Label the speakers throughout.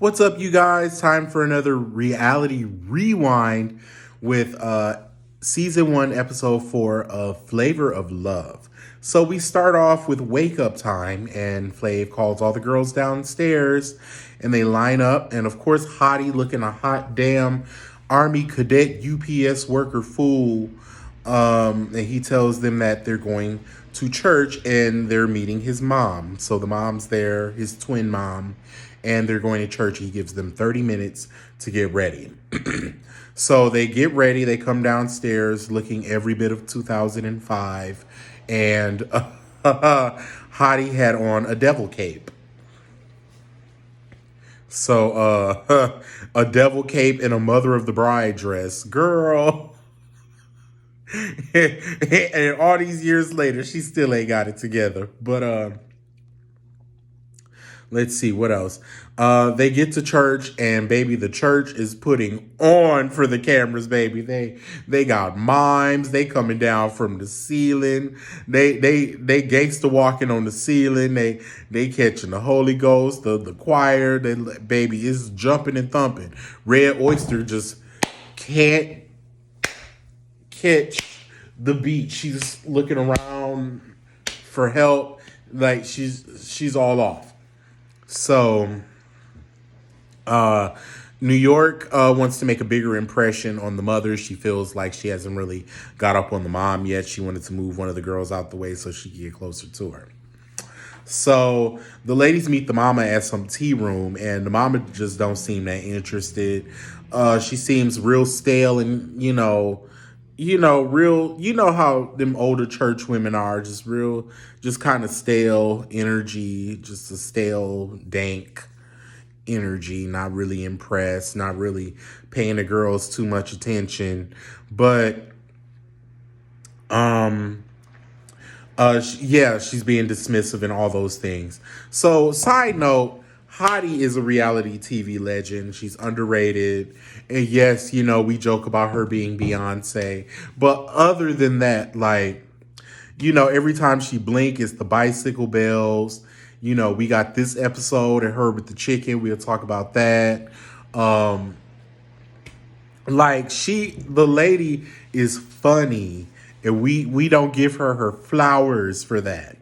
Speaker 1: What's up, you guys? Time for another reality rewind with season 1, episode 4 of Flavor of Love. So we start off with wake up time, and Flav calls all the girls downstairs, and they line up. And of course, Hottie looking a hot damn Army cadet UPS worker fool. And he tells them that they're going to church and they're meeting his mom. So the mom's there, his twin mom, and they're going to church. He gives them 30 minutes to get ready. So they get ready. They come downstairs looking every bit of 2005. And Hottie had on a devil cape. So a devil cape and a mother of the bride dress. Girl. And all these years later, she still ain't got it together. But let's see what else. They get to church, and baby, the church is putting on for the cameras, baby. They got mimes. They coming down from the ceiling. They gangster walking on the ceiling. They catching the Holy Ghost. The choir. Baby is jumping and thumping. Red Oyster just can't catch the beat. She's looking around for help, like she's all off. So New York wants to make a bigger impression on the mother. She feels like she hasn't really got up on the mom yet. She wanted to move one of the girls out the way so she could get closer to her. So the ladies meet the mama at some tea room, and the mama just don't seem that interested. She seems real stale, and real, how them older church women are, just kind of stale energy, just a stale, dank energy, not really impressed, not really paying the girls too much attention. But, she's being dismissive and all those things. So, side note, Hottie is a reality TV legend. She's underrated. And yes, we joke about her being Beyonce. But other than that, every time she blink, it's the bicycle bells. We got this episode and her with the chicken. We'll talk about that. The lady is funny. And we don't give her flowers for that.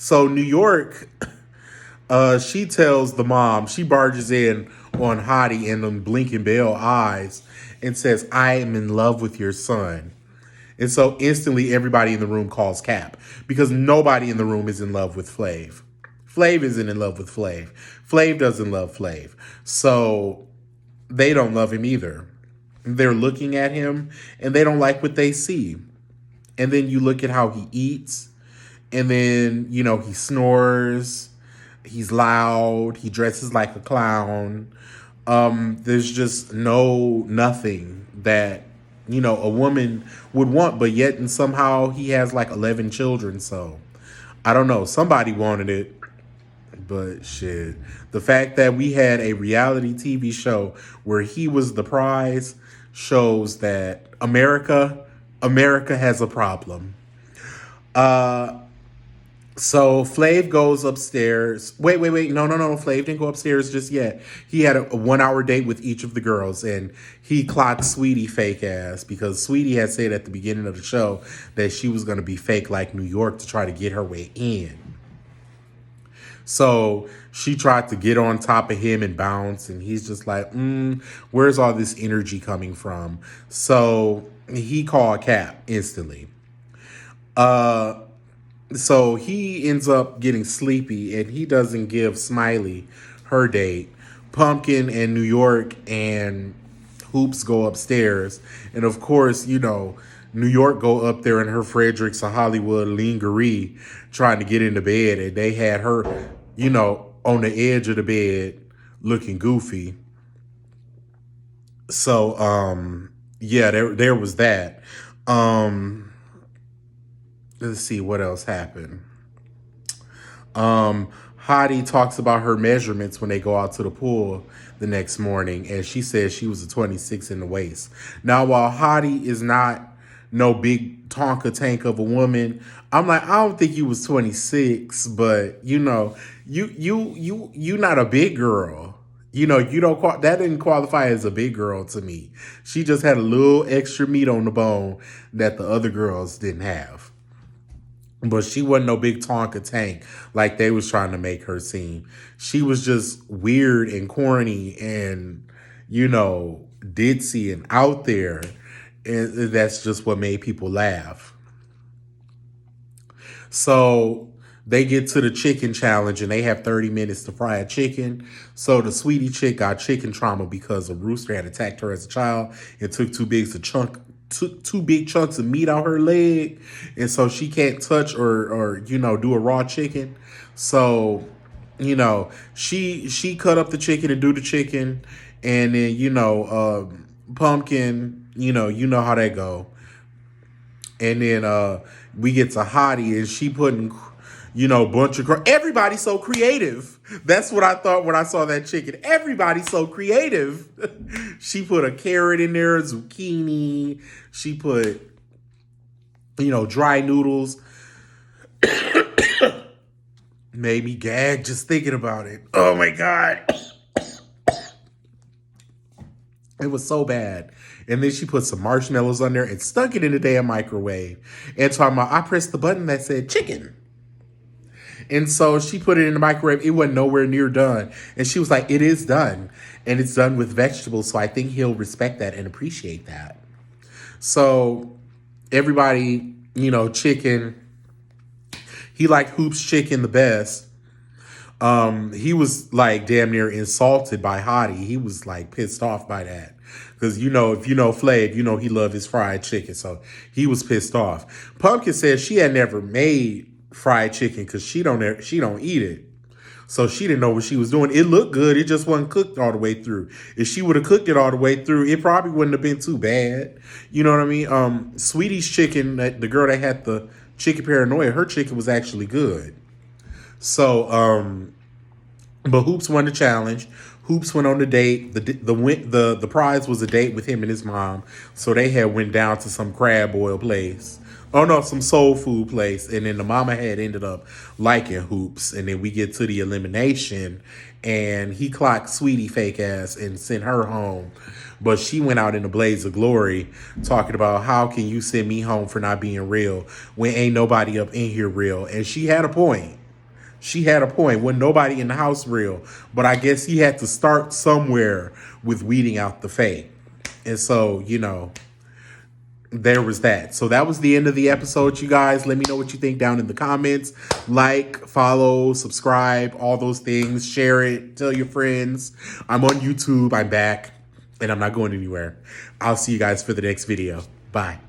Speaker 1: So New York, she tells the mom, she barges in on Hottie and them blinking bell eyes and says, "I am in love with your son." And so instantly everybody in the room calls cap, because nobody in the room is in love with Flav. Flav isn't in love with Flav. Flav doesn't love Flav. So they don't love him either. They're looking at him and they don't like what they see. And then you look at how he eats. And then, he snores, he's loud, he dresses like a clown. There's just nothing that, a woman would want, but yet and somehow he has like 11 children. So I don't know, somebody wanted it, but shit. The fact that we had a reality TV show where he was the prize shows that America has a problem. So Flav goes upstairs. Wait. No. Flav didn't go upstairs just yet. He had a 1 hour date with each of the girls, and he clocked Sweetie fake ass, because Sweetie had said at the beginning of the show that she was going to be fake like New York to try to get her way in. So she tried to get on top of him and bounce, and he's just like, where's all this energy coming from? So he called cap instantly. So he ends up getting sleepy, and he doesn't give Smiley her date. Pumpkin and New York and Hoops go upstairs. And of course, New York go up there in her Fredericks of Hollywood lingerie trying to get into bed. And they had her, on the edge of the bed looking goofy. So, there was that. Let's see what else happened. Hottie talks about her measurements when they go out to the pool the next morning, and she says she was a 26 in the waist. Now, while Hottie is not no big Tonka tank of a woman. I'm like, I don't think you was 26, but you not a big girl. You don't that didn't qualify as a big girl to me. She just had a little extra meat on the bone that the other girls didn't have. But she wasn't no big Tonka tank like they was trying to make her seem. She was just weird and corny and, ditzy and out there. And that's just what made people laugh. So they get to the chicken challenge and they have 30 minutes to fry a chicken. So the sweetie chick got chicken trauma because a rooster had attacked her as a child and took two big chunks of meat out her leg. And so she can't touch or do a raw chicken. So, she cut up the chicken and do the chicken. And then, Pumpkin, you know how that go. And then we get to Hottie and she putting, bunch of everybody's so creative. That's what I thought when I saw that chicken. Everybody's so creative. She put a carrot in there, zucchini. She put, dry noodles. Made me gag just thinking about it. Oh my God. It was so bad. And then she put some marshmallows on there and stuck it in the damn microwave. And talking about, I pressed the button that said chicken. And so she put it in the microwave. It wasn't nowhere near done. And she was like, it is done. And it's done with vegetables. So I think he'll respect that and appreciate that. So everybody, chicken. He liked Hoop's chicken the best. He was like damn near insulted by Hottie. He was like pissed off by that. Because, if you know Flav, he loved his fried chicken. So he was pissed off. Pumpkin said she had never made fried chicken because she don't eat it. So she didn't know what she was doing. It looked good. It just wasn't cooked all the way through. If she would have cooked it all the way through, it probably wouldn't have been too bad. You know what I mean? Sweetie's chicken, the girl that had the chicken paranoia, her chicken was actually good. So, but Hoops won the challenge. Hoops went on the date. The prize was a date with him and his mom. So they had went down to some crab boil place. Oh no, some soul food place. And then the mama had ended up liking Hoops. And then we get to the elimination and he clocked Sweetie fake ass and sent her home. But she went out in a blaze of glory talking about how can you send me home for not being real when ain't nobody up in here real. And she had a point. She had a point. Wasn't nobody in the house real. But I guess he had to start somewhere with weeding out the fake. And so, there was that. So that was the end of the episode, you guys. Let me know what you think down in the comments. Like, follow, subscribe, all those things. Share it. Tell your friends. I'm on YouTube. I'm back. And I'm not going anywhere. I'll see you guys for the next video. Bye.